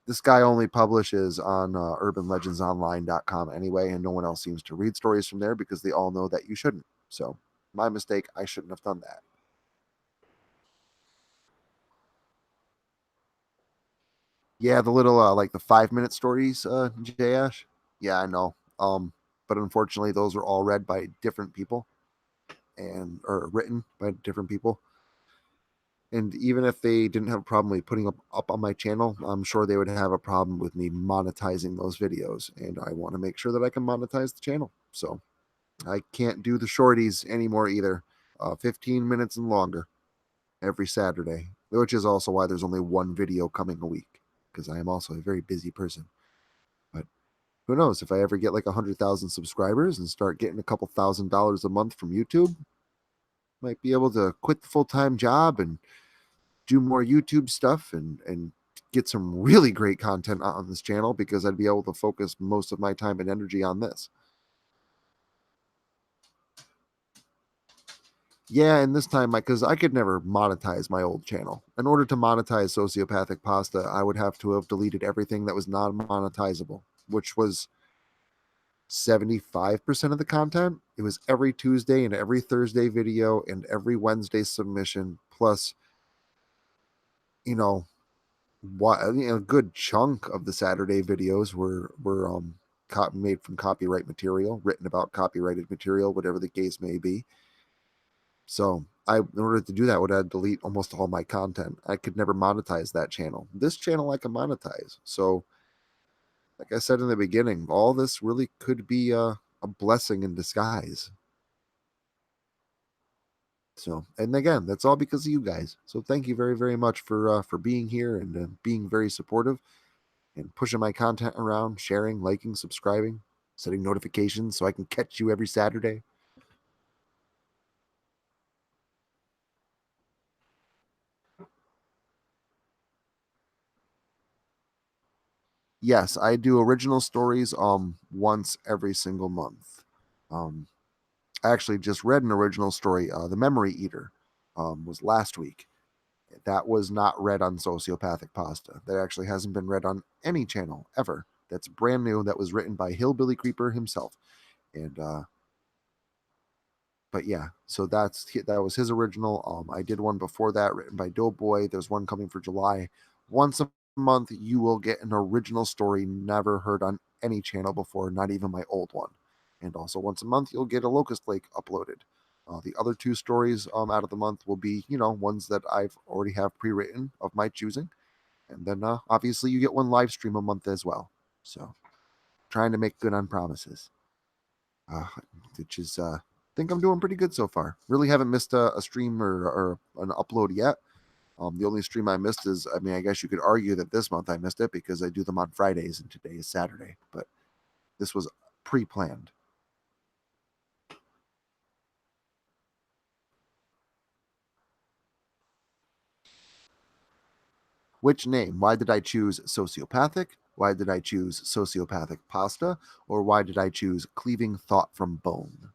this guy only publishes on urbanlegendsonline.com anyway, and no one else seems to read stories from there because they all know that you shouldn't. So, my mistake, I shouldn't have done that. Yeah, the little like the 5-minute stories, J Ash. Yeah, I know. But unfortunately, those are all read by different people and or written by different people. And even if they didn't have a problem with putting up on my channel, I'm sure they would have a problem with me monetizing those videos. And I want to make sure that I can monetize the channel. So I can't do the shorties anymore either. 15 minutes and longer every Saturday, which is also why there's only one video coming a week because I am also a very busy person. But who knows, if I ever get like 100,000 subscribers and start getting a couple $1,000s a month from YouTube, might be able to quit the full-time job and do more YouTube stuff and get some really great content on this channel because I'd be able to focus most of my time and energy on this. Yeah, and this time, because I could never monetize my old channel. In order to monetize Sociopathic Pasta, I would have to have deleted everything that was non-monetizable, which was 75% of the content. It was every Tuesday and every Thursday video and every Wednesday submission, plus, you know, what a good chunk of the Saturday videos were made from copyright material, written about copyrighted material, whatever the case may be. So in order to do that, I would have to delete almost all my content. I could never monetize that channel. This channel I can monetize. So, like I said in the beginning, all this really could be a blessing in disguise. So, and again, that's all because of you guys. So, thank you very, very much for being here and being very supportive and pushing my content around, sharing, liking, subscribing, setting notifications so I can catch you every Saturday. Yes, I do original stories once every single month. Um I actually just read an original story, The Memory Eater, was last week. That was not read on Sociopathic Pasta. That actually hasn't been read on any channel ever. That's brand new. That was written by Hillbilly Creeper himself. And but yeah, so that was his original. I did one before that written by Doughboy. There's one coming for July. Once a month, you will get an original story never heard on any channel before, not even my old one. And also once a month, you'll get a Locust Lake uploaded. The other two stories out of the month will be, ones that I've already have pre-written of my choosing. And then obviously you get one live stream a month as well. So trying to make good on promises. uh, which is think I'm doing pretty good so far. Really haven't missed a stream or an upload yet. The only stream I missed is, I mean, I guess you could argue that this month I missed it because I do them on Fridays and today is Saturday, but this was pre-planned. Which name? Why did I choose sociopathic? Why did I choose sociopathic pasta? Or why did I choose cleaving thought from bone?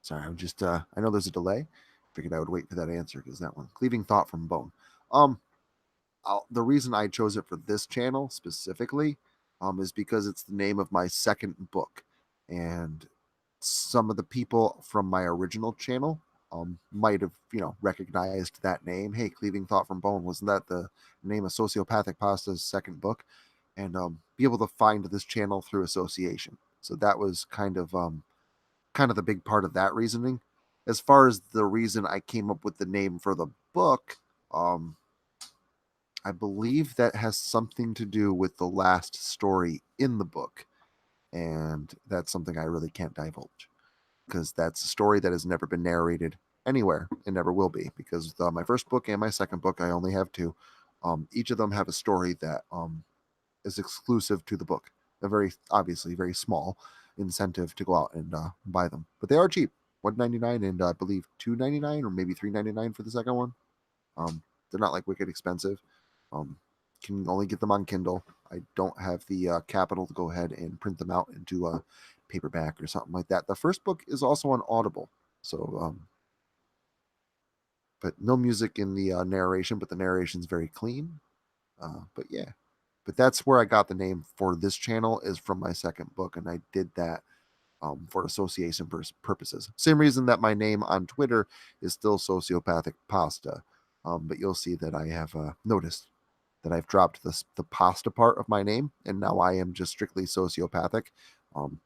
Sorry, I'm just I know there's a delay. Figured I would wait for that answer because that one. Cleaving thought from bone. Um the reason I chose it for this channel specifically is because it's the name of my second book. And some of the people from my original channel might have, recognized that name. Hey, Cleaving Thought from Bone, wasn't that the name of Sociopathic Pasta's second book? And be able to find this channel through association. So that was kind of the big part of that reasoning. As far as the reason I came up with the name for the book, um, I believe that has something to do with the last story in the book. And that's something I really can't divulge because that's a story that has never been narrated anywhere and never will be. Because my first book and my second book, I only have two. Each of them have a story that is exclusive to the book. A very, obviously, very small incentive to go out and buy them. But they are cheap. $1.99 and I believe $2.99 or maybe $3.99 for the second one. They're not like wicked expensive. Can only get them on Kindle. I don't have the capital to go ahead and print them out into a paperback or something like that. The first book is also on Audible, so but no music in the narration, but the narration's very clean. But yeah, but that's where I got the name for this channel, is from my second book, and I did that for association purposes. Same reason that my name on Twitter is still Sociopathic Pasta. But you'll see that I have noticed that I've dropped the pasta part of my name, and now I am just strictly sociopathic. Um,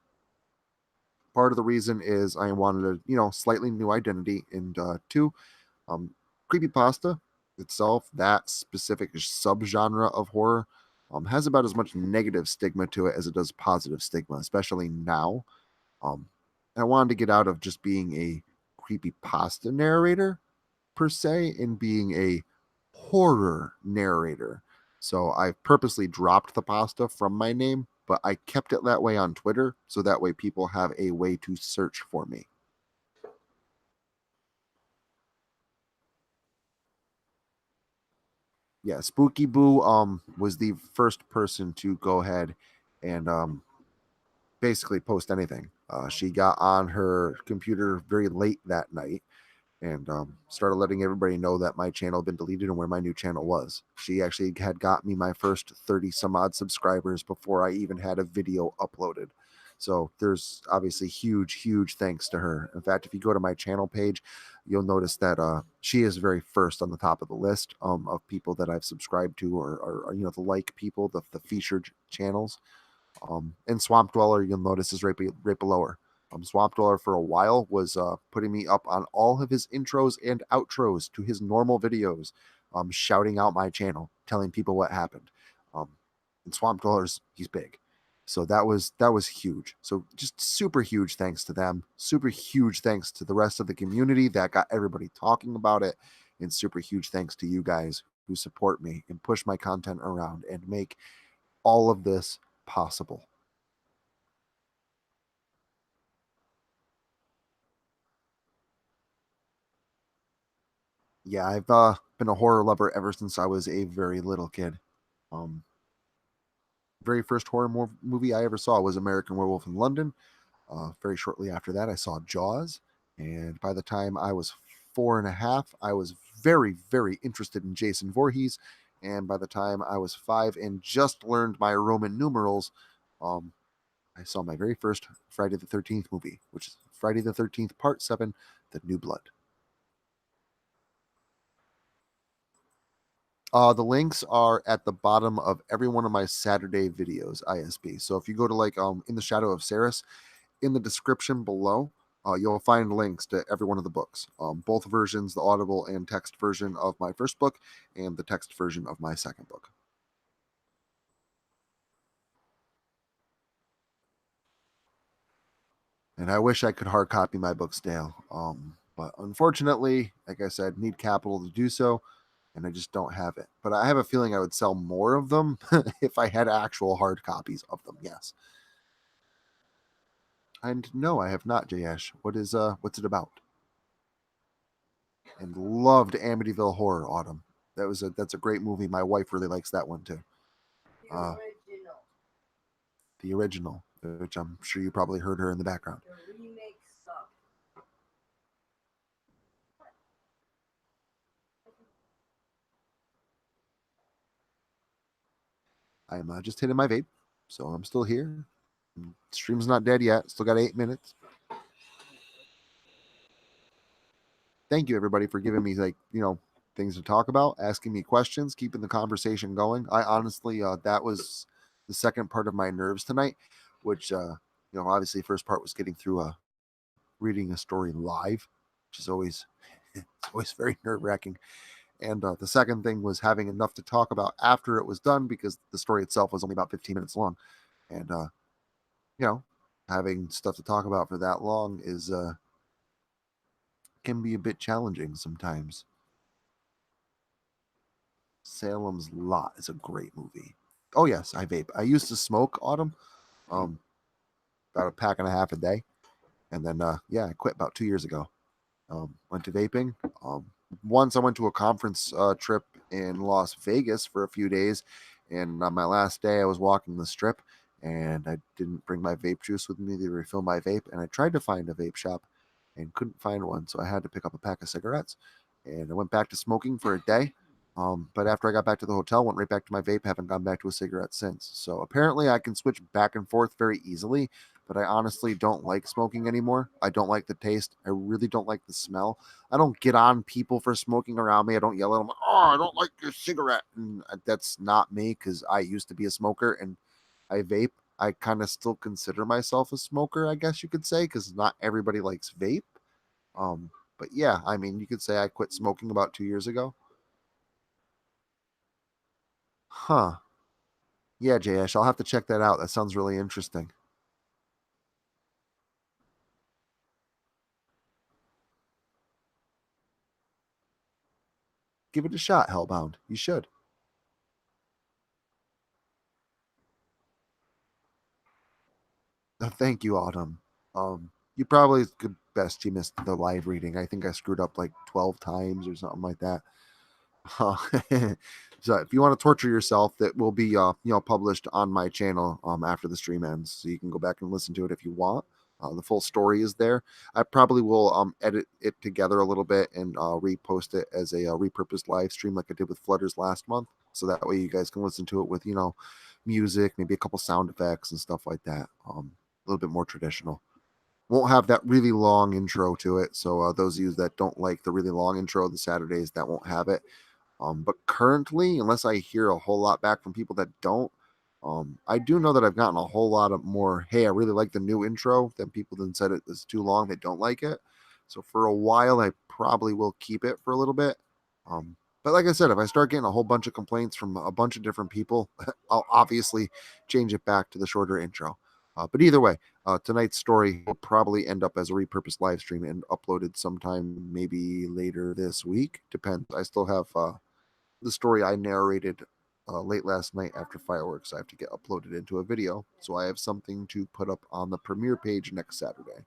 Part of the reason is I wanted a slightly new identity, and two, um, creepypasta itself, that specific subgenre of horror, has about as much negative stigma to it as it does positive stigma, especially now. Um, and I wanted to get out of just being a creepypasta narrator per se and being a horror narrator. So I purposely dropped the pasta from my name, but I kept it that way on Twitter so that way people have a way to search for me. Yeah, Spooky Boo was the first person to go ahead and basically post anything. She got on her computer very late that night and started letting everybody know that my channel had been deleted and where my new channel was. She actually had got me my first 30 some odd subscribers before I even had a video uploaded. So there's obviously huge thanks to her. In fact, if you go to my channel page, you'll notice that she is very first on the top of the list of people that I've subscribed to, or the like people, the featured channels. And Swamp Dweller, you'll notice, is right below her. Swamp Dweller for a while was putting me up on all of his intros and outros to his normal videos, shouting out my channel, telling people what happened. And Swamp Dweller's, he's big, so that was huge. So just super huge thanks to them. Super huge thanks to the rest of the community that got everybody talking about it, and super huge thanks to you guys who support me and push my content around and make all of this possible. Yeah, I've been a horror lover ever since I was a very little kid. Um, Very first movie I ever saw was American Werewolf in London. Very shortly after that, I saw Jaws, and by the time I was 4.5, I was very interested in Jason Voorhees, and by the time I was 5 and just learned my Roman numerals, um, I saw my very first Friday the 13th movie, which is Friday the 13th Part 7, The New Blood. The links are at the bottom of every one of my Saturday videos, ISB. So if you go to like In the Shadow of Saris, in the description below, you'll find links to every one of the books. Both versions, the audible and text version of my first book, and the text version of my second book. And I wish I could hard copy my books, Dale. But unfortunately, like I said, need capital to do so, and I just don't have it. But I have a feeling I would sell more of them if I had actual hard copies of them. Yes. And no, I have not, Jayesh. What's it about? And loved Amityville Horror, Autumn. That's a great movie. My wife really likes that one too. Uh, the original, which I'm sure you probably heard her in the background. I'm just hitting my vape, so I'm still here. Stream's not dead yet. Still got 8 minutes. Thank you everybody for giving me things to talk about, asking me questions, keeping the conversation going. I honestly that was the second part of my nerves tonight, which obviously first part was getting through reading a story live, which is always it's always very nerve wracking. And the second thing was having enough to talk about after it was done because the story itself was only about 15 minutes long, and you know having stuff to talk about for that long is can be a bit challenging sometimes. Salem's Lot is a great movie. Oh yes, I vape. I used to smoke, Autumn, um, about a pack and a half a day. And then, yeah, I quit about 2 years ago. Went to vaping. Um, Once I went to a conference trip in Las Vegas for a few days, and on my last day, I was walking the strip, and I didn't bring my vape juice with me to refill my vape, and I tried to find a vape shop and couldn't find one, so I had to pick up a pack of cigarettes, and I went back to smoking for a day. But after I got back to the hotel, went right back to my vape. Haven't gone back to a cigarette since. So apparently, I can switch back and forth very easily, but I honestly don't like smoking anymore. I don't like the taste. I really don't like the smell. I don't get on people for smoking around me. I don't yell at them, oh, I don't like your cigarette. And that's not me because I used to be a smoker and I vape. I kind of still consider myself a smoker, I guess you could say, because not everybody likes vape. Um, but yeah, I mean, you could say I quit smoking about 2 years ago. Huh. Yeah, Jayesh, I'll have to check that out. That sounds really interesting. Give it a shot, Hellbound. You should. Thank you, Autumn. You probably could best you missed the live reading. I think I screwed up like 12 times or something like that. Uh, so if you want to torture yourself, that will be published on my channel after the stream ends, so you can go back and listen to it if you want. The full story is there. I probably will edit it together a little bit and repost it as a repurposed live stream like I did with Flutters last month, so that way you guys can listen to it with music, maybe a couple sound effects and stuff like that. A little bit more traditional. Won't have that really long intro to it, so those of you that don't like the really long intro of the Saturdays, that won't have it. But currently, unless I hear a whole lot back from people that don't, I do know that I've gotten a whole lot of more, hey, I really like the new intro, than people then said it was too long, they don't like it. So for a while, I probably will keep it for a little bit. But like I said, if I start getting a whole bunch of complaints from a bunch of different people, I'll obviously change it back to the shorter intro. But either way, tonight's story will probably end up as a repurposed live stream and uploaded sometime maybe later this week. Depends. I still have the story I narrated late last night after fireworks. I have to get uploaded into a video, so I have something to put up on the premiere page next Saturday.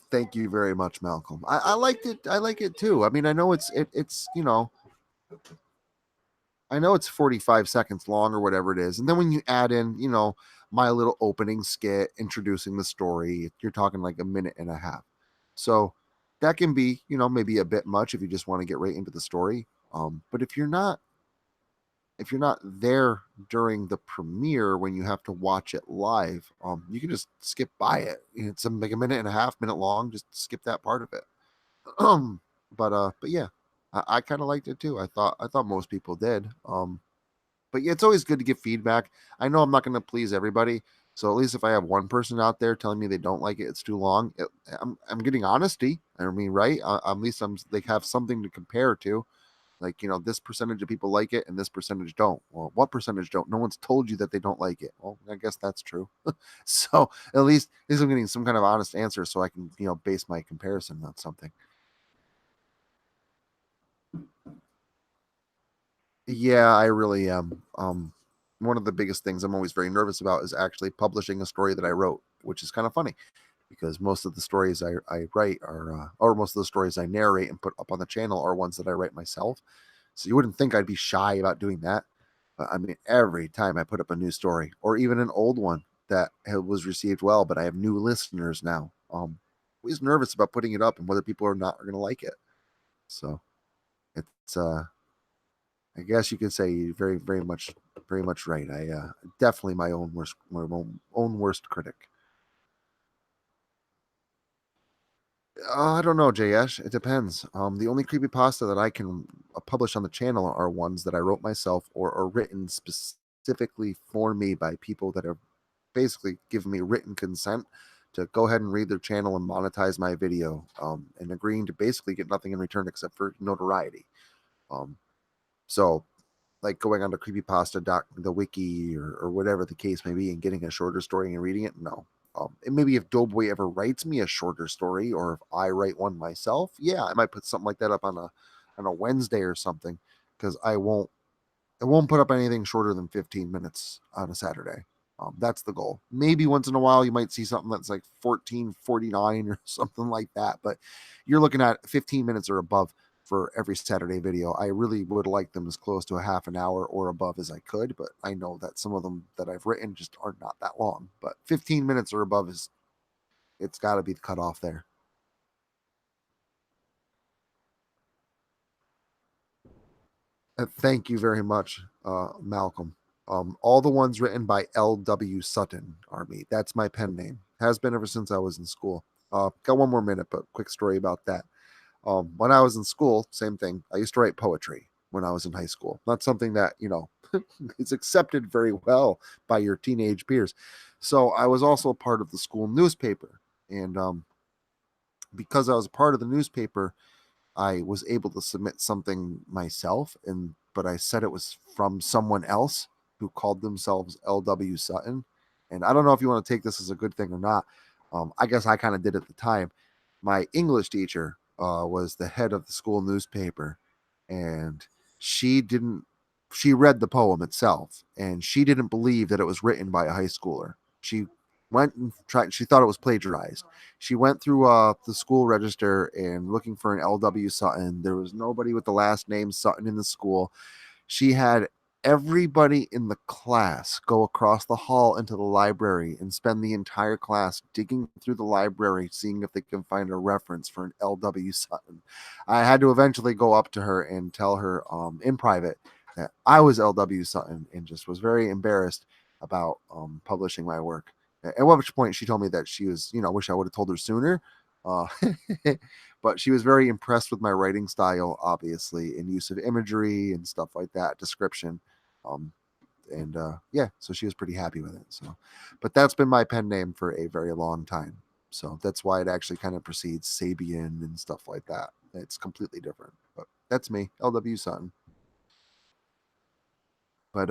Thank you very much, Malcolm. I liked it. I like it too. I mean, I know it's I know it's 45 seconds long or whatever it is. And then when you add in, my little opening skit introducing the story, you're talking like a minute and a half. So that can be, maybe a bit much if you just want to get right into the story. But if you're not there during the premiere when you have to watch it live, you can just skip by it. It's like a minute and a half, minute long. Just skip that part of it. Um, but yeah, I kind of liked it too. I thought most people did. But yeah, it's always good to give feedback. I know I'm not going to please everybody, so at least if I have one person out there telling me they don't like it, it's too long. I'm getting honesty. I mean, right? At least they have something to compare to. Like, this percentage of people like it and this percentage don't. Well, what percentage don't? No one's told you that they don't like it. Well, I guess that's true. So at least I'm getting some kind of honest answer, so I can base my comparison on something. Yeah, I really am. One of the biggest things I'm always very nervous about is actually publishing a story that I wrote, which is kind of funny because most of the stories I write are, or most of the stories I narrate and put up on the channel are ones that I write myself. So you wouldn't think I'd be shy about doing that. But I mean, every time I put up a new story or even an old one that was received well, but I have new listeners now, always nervous about putting it up and whether people are not going to like it. So it's I guess you could say you're very much right. I definitely my own worst critic. I don't know, JS. It depends. The only creepypasta that I can publish on the channel are ones that I wrote myself or are written specifically for me by people that have basically given me written consent to go ahead and read their channel and monetize my video, and agreeing to basically get nothing in return except for notoriety. Um, so like going on to creepypasta dot the wiki or whatever the case may be and getting a shorter story and reading it, no. And maybe if Doughboy ever writes me a shorter story or if I write one myself, yeah, I might put something like that up on a Wednesday or something, because I won't put up anything shorter than 15 minutes on a Saturday. That's the goal. Maybe once in a while you might see something that's like 14:49 or something like that, but you're looking at 15 minutes or above for every Saturday video. I really would like them as close to a half an hour or above as I could, but I know that some of them that I've written just are not that long. But 15 minutes or above is, it's got to be the cutoff there. Thank you very much, Malcolm. All the ones written by L.W. Sutton are me. That's my pen name. Has been ever since I was in school. Got one more minute, but quick story about that. When I was in school, same thing. I used to write poetry when I was in high school. Not something that, is accepted very well by your teenage peers. So I was also a part of the school newspaper. And because I was a part of the newspaper, I was able to submit something myself, and but I said it was from someone else who called themselves L.W. Sutton. And I don't know if you want to take this as a good thing or not. I guess I kind of did at the time. My English teacher was the head of the school newspaper, and she didn't. She read the poem itself, and she didn't believe that it was written by a high schooler. She went and tried. She thought it was plagiarized. She went through the school register and looking for an L.W. Sutton. There was nobody with the last name Sutton in the school. She had everybody in the class go across the hall into the library and spend the entire class digging through the library, seeing if they can find a reference for an L.W. Sutton. I had to eventually go up to her and tell her in private that I was L.W. Sutton, and just was very embarrassed about publishing my work. At which point she told me that she was, wish I would have told her sooner. Uh, but she was very impressed with my writing style, obviously, and use of imagery and stuff like that, description. Um, and yeah, so she was pretty happy with it. So, but that's been my pen name for a very long time. So that's why it actually kind of precedes Sabian and stuff like that. It's completely different, but that's me, L.W. Sutton. But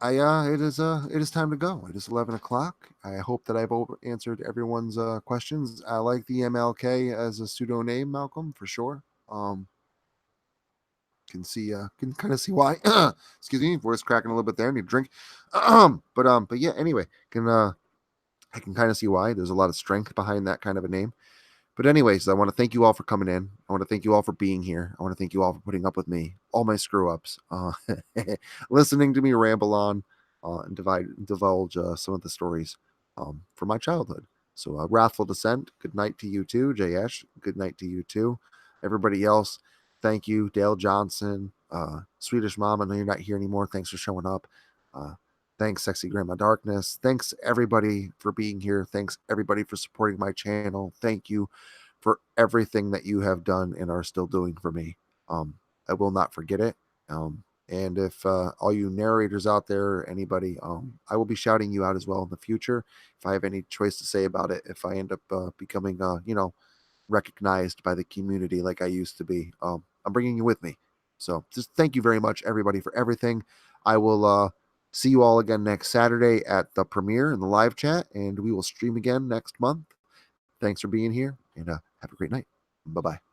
it is time to go. It is 11 o'clock. I hope that I've answered everyone's questions. I like the MLK as a pseudo name, Malcolm, for sure. Can kind of see why. Excuse me, voice cracking a little bit there. I need a drink. But yeah. Anyway, I can kind of see why. There's a lot of strength behind that kind of a name. But anyways, I want to thank you all for coming in. I want to thank you all for being here. I want to thank you all for putting up with me, all my screw ups, listening to me ramble on, and divulge some of the stories from my childhood. So, Wrathful Descent, good night to you too. JS, good night to you too. Everybody else, thank you. Dale Johnson, Swedish Mom, I know you're not here anymore. Thanks for showing up. Uh, Thanks, Sexy Grandma Darkness. Thanks, everybody, for being here. Thanks, everybody, for supporting my channel. Thank you for everything that you have done and are still doing for me. I will not forget it. And if all you narrators out there, anybody, I will be shouting you out as well in the future if I have any choice to say about it. If I end up becoming, recognized by the community like I used to be, I'm bringing you with me. So just thank you very much, everybody, for everything. I will see you all again next Saturday at the premiere in the live chat, and we will stream again next month. Thanks for being here, and have a great night. Bye bye.